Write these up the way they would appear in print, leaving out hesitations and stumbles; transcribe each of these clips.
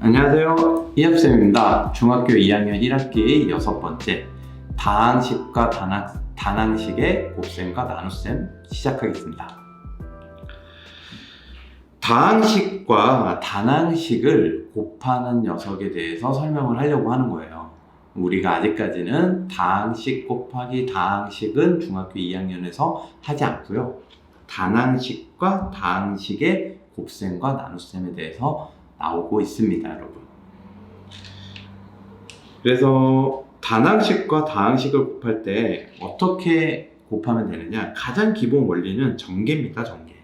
안녕하세요. 이합쌤입니다. 중학교 2학년 1학기 6번째 다항식과 단항식의 곱셈과 나눗셈 시작하겠습니다. 다항식과 단항식을 곱하는 녀석에 대해서 설명을 하려고 하는 거예요. 우리가 아직까지는 다항식 곱하기 다항식은 중학교 2학년에서 하지 않고요. 단항식과 다항식의 곱셈과 나눗셈에 대해서 나오고 있습니다, 여러분. 그래서 단항식과 다항식을 곱할 때 어떻게 곱하면 되느냐? 가장 기본 원리는 전개입니다, 전개.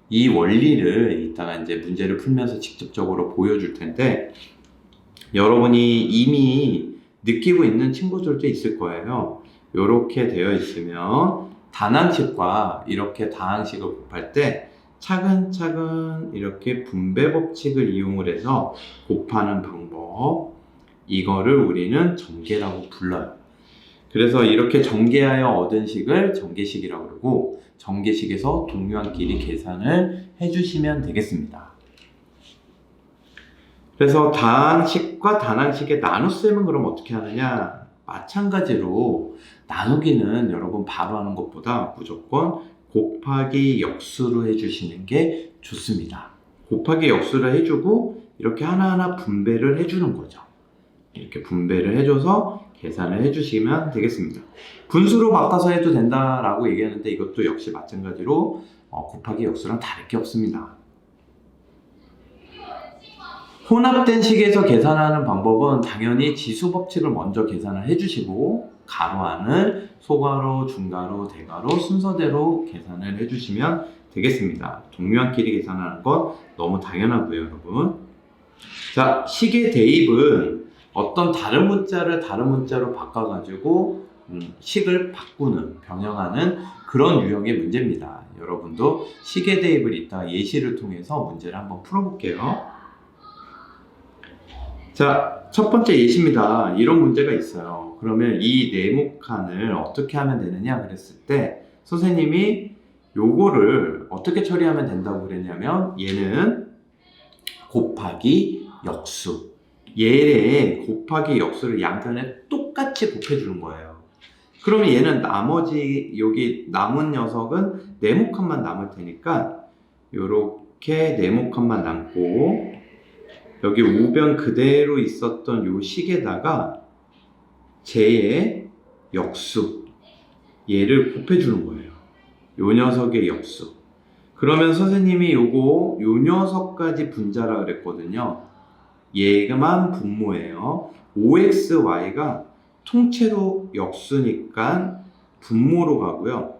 이 원리를 이따가 이제 문제를 풀면서 직접적으로 보여줄 텐데, 여러분이 이미 느끼고 있는 친구들도 있을 거예요. 이렇게 되어 있으면 단항식과 이렇게 다항식을 곱할 때 차근차근 이렇게 분배 법칙을 이용을 해서 곱하는 방법, 이거를 우리는 전개라고 불러요. 그래서 이렇게 전개하여 얻은 식을 전개식이라고 그러고, 전개식에서 동류한끼리 계산을 해주시면 되겠습니다. 그래서 다항식과 단항식의 나눗셈은 그럼 어떻게 하느냐? 마찬가지로 나누기는 여러분 바로 하는 것보다 무조건 곱하기 역수로 해주시는 게 좋습니다. 곱하기 역수를 해주고 이렇게 하나하나 분배를 해주는 거죠. 이렇게 분배를 해줘서 계산을 해주시면 되겠습니다. 분수로 바꿔서 해도 된다라고 얘기하는데 이것도 역시 마찬가지로 곱하기 역수랑 다를 게 없습니다. 혼합된 식에서 계산하는 방법은 당연히 지수 법칙을 먼저 계산을 해주시고 가로 안을 소가로, 중가로, 대가로 순서대로 계산을 해주시면 되겠습니다. 동류한끼리 계산하는 건 너무 당연하고요, 여러분. 자, 식의 대입은 어떤 다른 문자를 다른 문자로 바꿔가지고 식을 바꾸는, 변형하는 그런 유형의 문제입니다. 여러분도 식의 대입을 이따 예시를 통해서 문제를 한번 풀어볼게요. 자, 첫 번째 예시입니다. 이런 문제가 있어요. 그러면 이 네모칸을 어떻게 하면 되느냐 그랬을 때 선생님이 요거를 어떻게 처리하면 된다고 그랬냐면 얘는 곱하기 역수, 얘의 곱하기 역수를 양편에 똑같이 곱해주는 거예요. 그러면 얘는 나머지 여기 남은 녀석은 네모칸만 남을 테니까 요렇게 네모칸만 남고 여기 우변 그대로 있었던 요 식에다가 쟤의 역수, 얘를 곱해주는 거예요. 요 녀석의 역수. 그러면 선생님이 요 녀석까지 분자라 그랬거든요. 얘만 분모예요. 5xy가 통째로 역수니까 분모로 가고요.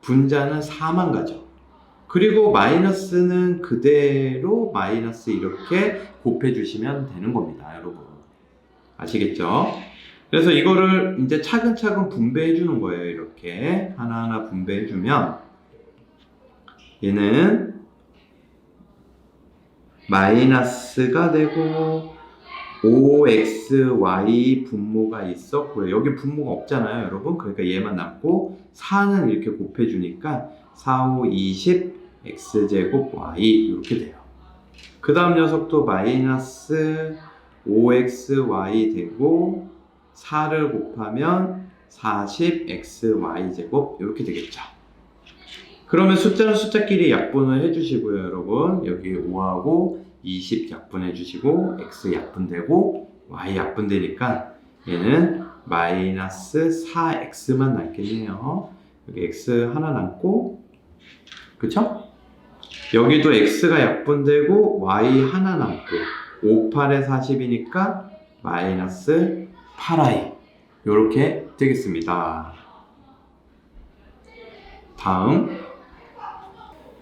분자는 4만 가죠. 그리고 마이너스는 그대로 마이너스 이렇게 곱해주시면 되는 겁니다, 여러분. 아시겠죠? 그래서 이거를 이제 차근차근 분배해 주는 거예요. 이렇게 하나하나 분배해 주면 얘는 마이너스가 되고 5xy 분모가 있었고요. 여기 분모가 없잖아요, 여러분. 그러니까 얘만 남고 4는 이렇게 곱해주니까 4, 5, 20 x제곱 y 이렇게 돼요. 그 다음 녀석도 마이너스 5xy 되고 4를 곱하면 40 xy 제곱 이렇게 되겠죠. 그러면 숫자는 숫자끼리 약분을 해주시고요, 여러분. 여기 5하고 20 약분해 주시고 x 약분되고 y 약분되니까 얘는 마이너스 4x만 남겠네요. 여기 x 하나 남고, 그쵸? 여기도 x가 약분되고 y 하나 남고 5, 8에 40이니까 마이너스 8i 이렇게 되겠습니다. 다음,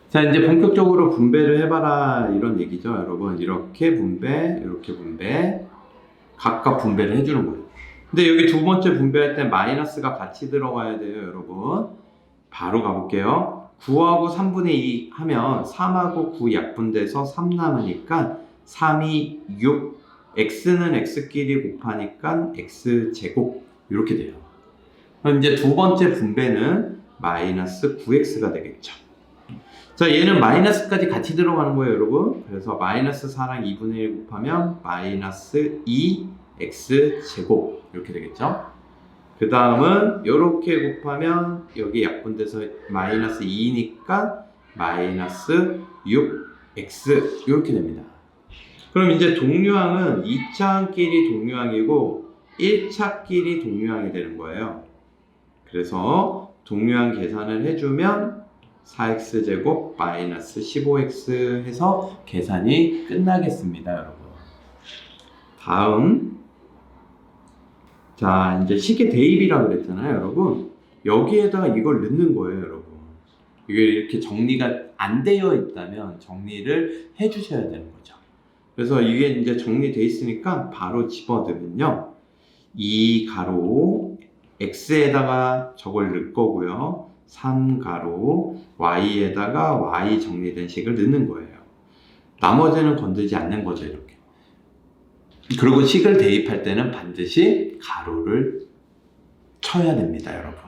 자, 이제 본격적으로 분배를 해봐라 이런 얘기죠, 여러분. 이렇게 분배, 이렇게 분배, 각각 분배를 해주는 거예요. 근데 여기 두 번째 분배할 때 마이너스가 같이 들어가야 돼요, 여러분. 바로 가볼게요. 9하고 3분의 2 하면 3하고 9 약분돼서 3 남으니까 3이 6, x는 x끼리 곱하니까 x제곱 이렇게 돼요. 그럼 이제 두 번째 분배는 마이너스 9x가 되겠죠. 자, 얘는 마이너스까지 같이 들어가는 거예요, 여러분. 그래서 마이너스 4랑 2분의 1 곱하면 마이너스 2x 제곱 이렇게 되겠죠. 그 다음은 이렇게 곱하면 여기 약분돼서 마이너스 2니까 마이너스 6x 이렇게 됩니다. 그럼 이제 동류항은 2차항끼리 동류항이고 1차끼리 동류항이 되는 거예요. 그래서 동류항 계산을 해주면 4x제곱 마이너스 15x 해서 계산이 끝나겠습니다, 여러분. 다음, 자, 이제 식의 대입이라고 그랬잖아요, 여러분. 여기에다가 이걸 넣는 거예요, 여러분. 이게 이렇게 정리가 안 되어 있다면 정리를 해주셔야 되는 거죠. 그래서 이게 이제 정리되어 있으니까 바로 집어넣으면요. 2가로 x에다가 저걸 넣을 거고요. 3가로 y에다가 y 정리된 식을 넣는 거예요. 나머지는 건들지 않는 거죠, 이렇게. 그리고 식을 대입할 때는 반드시 가로를 쳐야 됩니다, 여러분.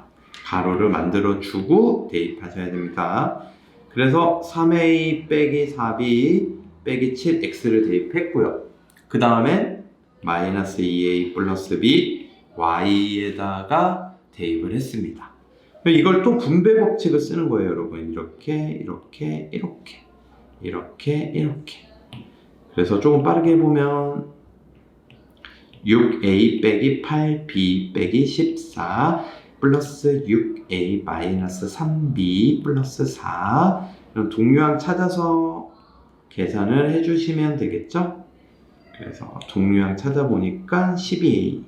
가로를 만들어 주고 대입하셔야 됩니다. 그래서 3a 빼기 4b 빼기 7x를 대입했고요. 그 다음에 마이너스 2a 플러스 b y에다가 대입을 했습니다. 이걸 또 분배 법칙을 쓰는 거예요, 여러분. 이렇게, 이렇게, 이렇게, 이렇게, 이렇게. 그래서 조금 빠르게 해보면 6a 빼기 8b 빼기 14 플러스 6a 마이너스 3b 플러스 4 이런 동류항 찾아서 계산을 해주시면 되겠죠? 그래서 동류항 찾아보니까 12a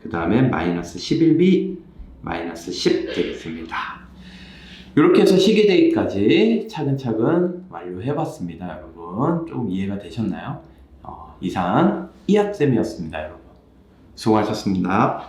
그 다음에 마이너스 11b 마이너스 10 되겠습니다. 이렇게 해서 식의 대입까지 차근차근 완료해봤습니다, 여러분. 조금 이해가 되셨나요? 이상 이학쌤이었습니다, 여러분. 수고하셨습니다.